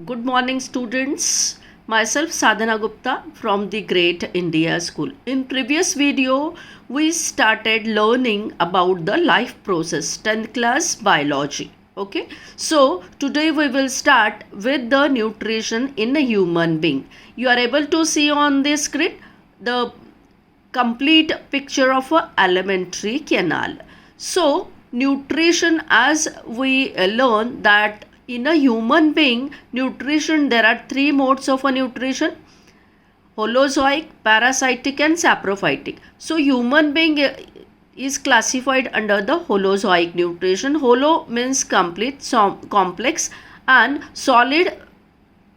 Good morning, students. Myself Sadhana Gupta from the Great India School. In previous video, we started learning about the life process, 10th class biology. Okay, so today we will start with the nutrition in a human being. You are able to see on the screen the complete picture of a alimentary canal. So nutrition, as we learn that in a human being, nutrition, there are three modes of a nutrition: holozoic, parasitic and saprophytic. So human being is classified under the holozoic nutrition. Holo means complete, complex and solid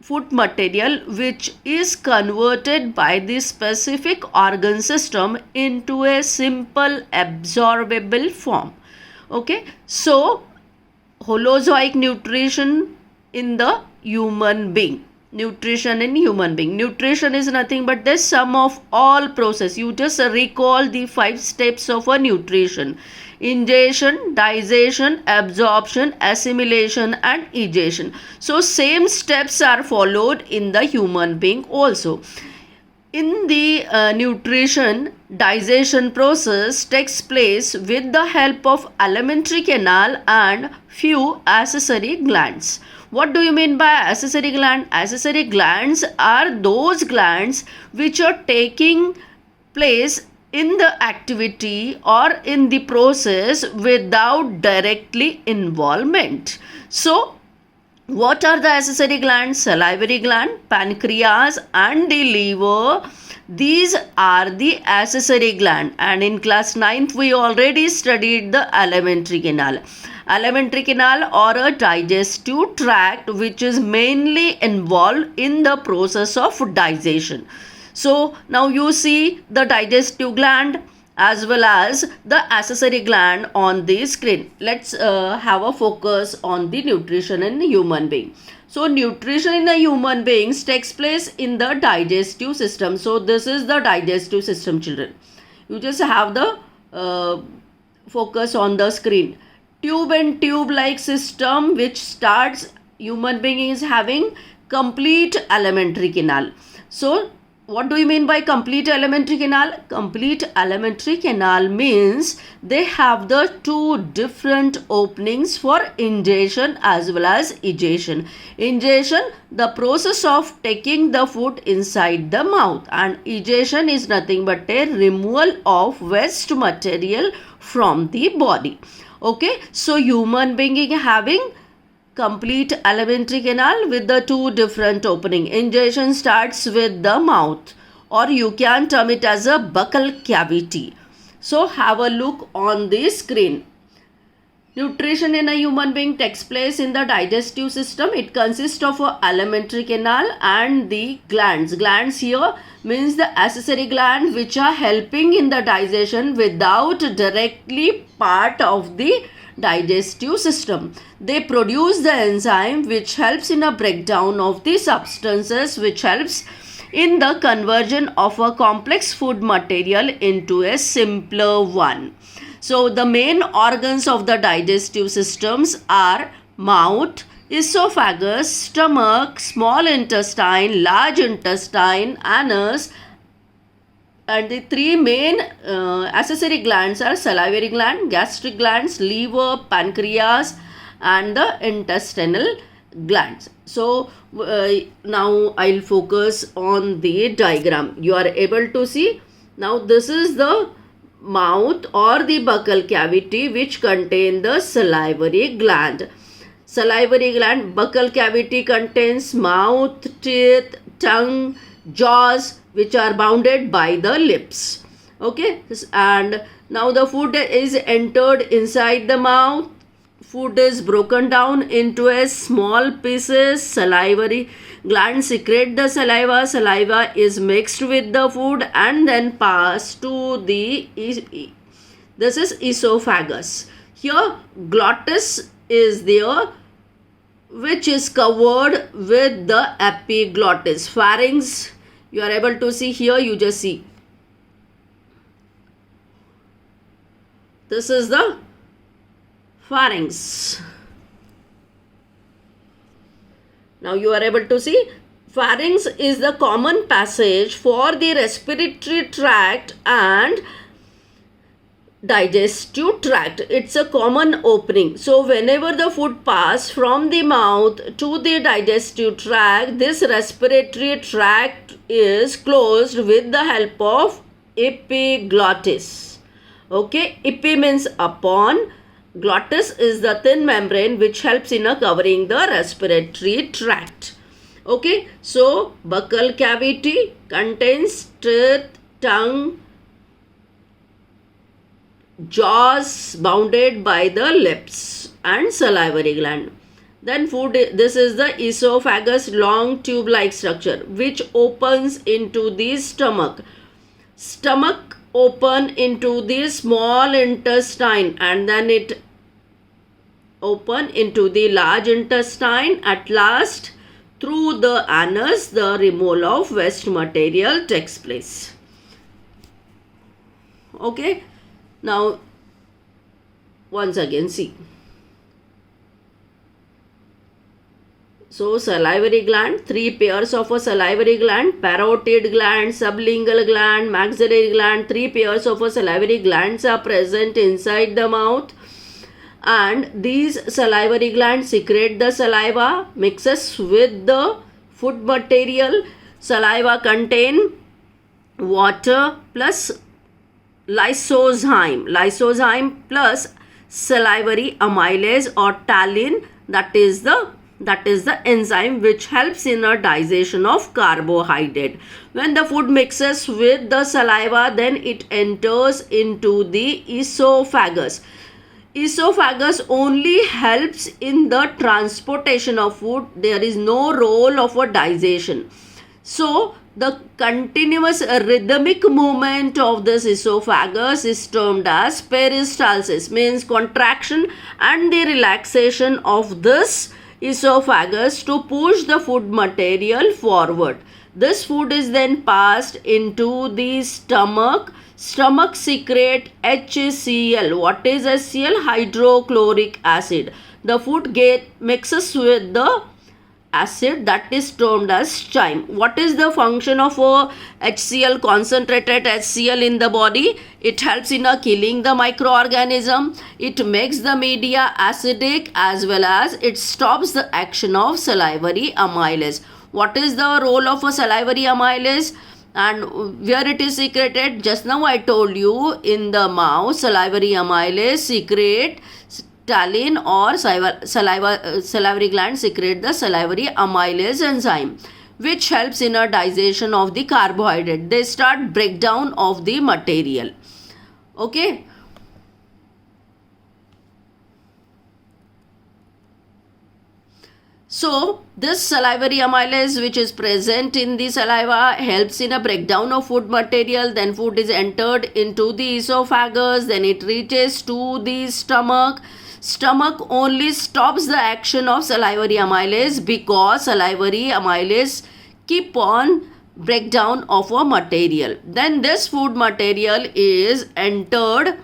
food material which is converted by the specific organ system into a simple absorbable form. Okay, so holozoic nutrition in the human being. Nutrition in human being. Nutrition is nothing but the sum of all process. You just recall the 5 steps of a nutrition: ingestion, digestion, absorption, assimilation and egestion. So same steps are followed in the human being also. In the nutrition, digestion process takes place with the help of alimentary canal and few accessory glands. What do you mean by accessory gland? Accessory glands are those glands which are taking place in the activity or in the process without directly involvement. So what are the accessory glands? Salivary gland, pancreas and the liver. These are the accessory gland, and in class 9th we already studied the alimentary canal. Alimentary canal or a digestive tract which is mainly involved in the process of digestion. So now you see the digestive gland as well as the accessory gland on the screen. Let's have a focus on the nutrition in human being. So nutrition in the human beings takes place in the digestive system. So this is the digestive system, children. You just have the focus on the screen. Tube and tube like system which starts, human being is having complete alimentary canal. So what do you mean by complete alimentary canal? Complete alimentary canal means they have the two different openings for ingestion as well as egestion. Ingestion, the process of taking the food inside the mouth, and egestion is nothing but a removal of waste material from the body. Okay, so human being having complete alimentary canal with the two different opening. Ingestion starts with the mouth, or you can term it as a buccal cavity. So have a look on the screen. Nutrition in a human being takes place in the digestive system. It consists of a alimentary canal and the glands. Glands here means the accessory gland which are helping in the digestion without directly part of the digestive system. They produce the enzyme which helps in a breakdown of the substances, which helps in the conversion of a complex food material into a simpler one. So the main organs of the digestive systems are mouth, esophagus, stomach, small intestine, large intestine, anus, and the three main accessory glands are salivary gland, gastric glands, liver, pancreas and the intestinal glands. So now I'll focus on the diagram. You are able to see. Now this is the mouth or the buccal cavity which contain the salivary gland. Salivary gland, buccal cavity contains mouth, teeth, tongue, jaws which are bounded by the lips. Okay, and now the food is entered inside the mouth. Food is broken down into a small pieces. Salivary gland secrete the saliva. Saliva is mixed with the food and then passed to the this is esophagus. Here glottis is there which is covered with the epiglottis. Pharynx, you are able to see here, you just see. This is the pharynx. Now you are able to see pharynx is the common passage for the respiratory tract and digestive tract. It's a common opening. So whenever the food passes from the mouth to the digestive tract, this respiratory tract is closed with the help of epiglottis. Okay, epi means upon, glottis is the thin membrane which helps in covering the respiratory tract. Okay, so buccal cavity contains teeth, tongue, jaws bounded by the lips and salivary gland. Then this is the esophagus, long tube like structure which opens into the stomach. Stomach open into the small intestine and then it open into the large intestine. At last, through the anus, the removal of waste material takes place. Okay. Now, once again see. So, salivary gland, 3 pairs of a salivary gland, parotid gland, sublingual gland, maxillary gland, 3 pairs of a salivary glands are present inside the mouth. And these salivary glands secrete the saliva, mixes with the food material. Saliva contain water plus lysozyme plus salivary amylase or taline, that is the enzyme which helps in a digestion of carbohydrate. When the food mixes with the saliva, then it enters into the esophagus. Esophagus only helps in the transportation of food. There is no role of a digestion. So the continuous rhythmic movement of this esophagus is termed as peristalsis, means contraction and the relaxation of this esophagus to push the food material forward. This food is then passed into the stomach. Stomach secrete HCl. What is HCl? Hydrochloric acid. The food mixes with the acid that is termed as chyme. What is the function of HCl, concentrated HCl in the body? It helps in killing the microorganism. It makes the media acidic as well as it stops the action of salivary amylase. What is the role of a salivary amylase and where it is secreted? Just now I told you, in the mouth salivary amylase secrete taline or salivary gland secrete the salivary amylase enzyme which helps in a digestion of the carbohydrate. They start breakdown of the material. Okay. So this salivary amylase which is present in the saliva helps in a breakdown of food material. Then food is entered into the esophagus. Then it reaches to the stomach. Stomach only stops the action of salivary amylase because salivary amylase keep on breakdown of a material. Then this food material is entered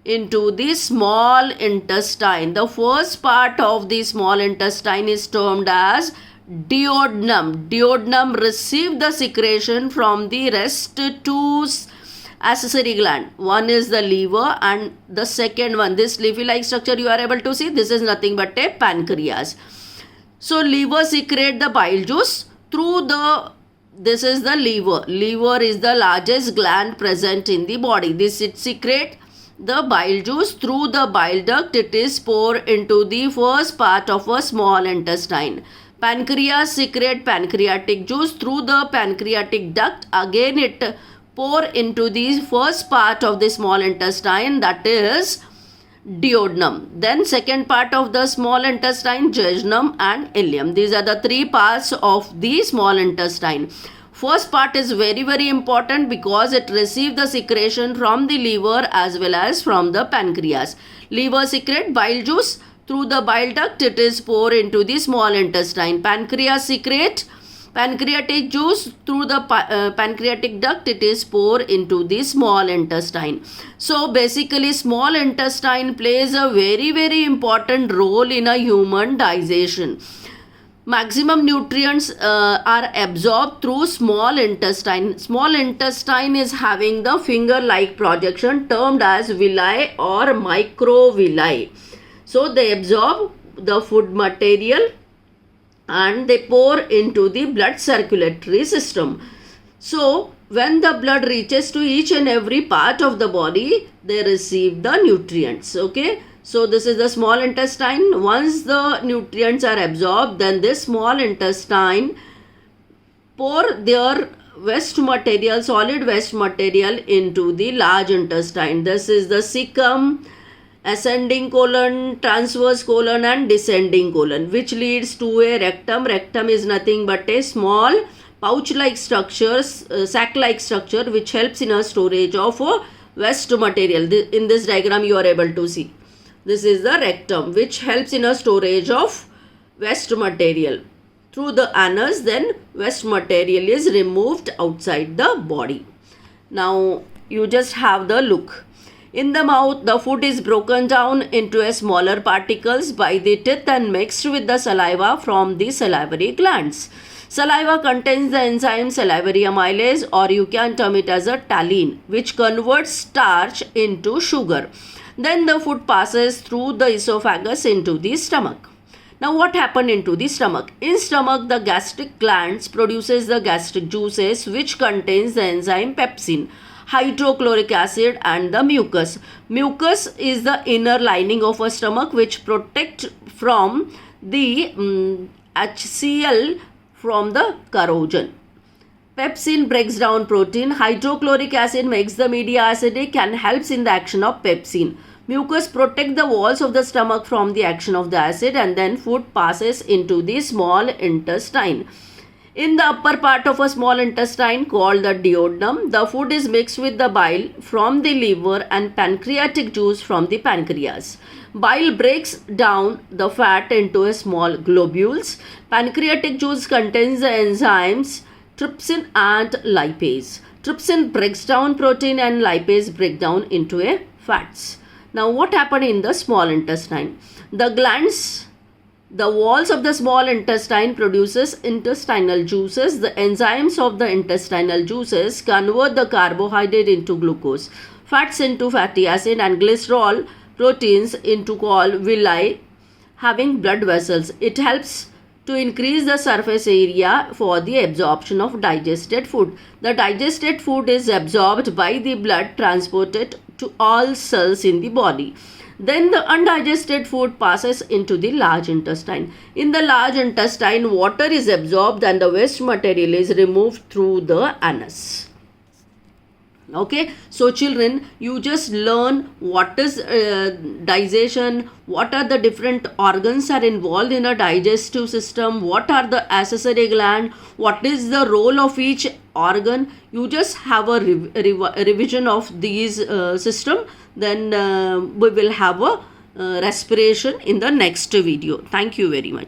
into the small intestine. The first part of the small intestine is termed as duodenum. Duodenum receive the secretion from the rest two accessory gland. One is the liver and the second one, this leafy-like structure you are able to see, this is nothing but a pancreas. So liver secrete the bile juice through this is the liver. Liver is the largest gland present in the body. It secrete the bile juice through the bile duct. It is poured into the first part of a small intestine. Pancreas secrete pancreatic juice through the pancreatic duct. Again it pour into the first part of the small intestine, that is duodenum. Then second part of the small intestine, jejunum and ileum. These are the 3 parts of the small intestine. First part is very important because it receives the secretion from the liver as well as from the pancreas. Liver secrete bile juice through the bile duct. It is poured into the small intestine. Pancreas secrete pancreatic juice through the pancreatic duct. It is poured into the small intestine. So basically small intestine plays a very important role in a human digestion. maximum nutrients are absorbed through small intestine. Small intestine is having the finger like projection termed as villi or microvilli. So they absorb the food material and they pour into the blood circulatory system. So when the blood reaches to each and every part of the body, they receive the nutrients. Okay, so this is the small intestine. Once the nutrients are absorbed, then this small intestine pour their waste material, solid waste material into the large intestine. This is the cecum, ascending colon, transverse colon and descending colon, which leads to a rectum. Rectum is nothing but a small pouch-like structure, sac-like structure, which helps in a storage of waste material. In this diagram you are able to see. This is the rectum, which helps in a storage of waste material. Through the anus, then waste material is removed outside the body. Now you just have the look. In the mouth, the food is broken down into a smaller particles by the teeth and mixed with the saliva from the salivary glands. Saliva contains the enzyme salivary amylase, or you can term it as a taline, which converts starch into sugar. Then the food passes through the esophagus into the stomach. Now what happened into the stomach? In stomach, the gastric glands produces the gastric juices, which contains the enzyme pepsin, hydrochloric acid and the mucus. Mucus is the inner lining of a stomach, which protect from the HCl from the corrosion. Pepsin breaks down protein. Hydrochloric acid makes the media acidic and helps in the action of pepsin. Mucus protect the walls of the stomach from the action of the acid, and then food passes into the small intestine. In the upper part of a small intestine called the duodenum, the food is mixed with the bile from the liver and pancreatic juice from the pancreas. Bile breaks down the fat into a small globules. Pancreatic juice contains the enzymes trypsin and lipase. Trypsin breaks down protein and lipase break down into a fats. Now what happened in the small intestine? The glands, the walls of the small intestine produces intestinal juices. The enzymes of the intestinal juices convert the carbohydrate into glucose, fats into fatty acid and glycerol proteins into called villi having blood vessels. It helps to increase the surface area for the absorption of digested food. The digested food is absorbed by the blood transported to all cells in the body. Then the undigested food passes into the large intestine. In the large intestine, water is absorbed and the waste material is removed through the anus. Okay, so children, you just learn what is digestion, what are the different organs are involved in a digestive system, what are the accessory gland, what is the role of each organ. You just have a revision of these system. Then we will have a respiration in the next video. Thank you very much.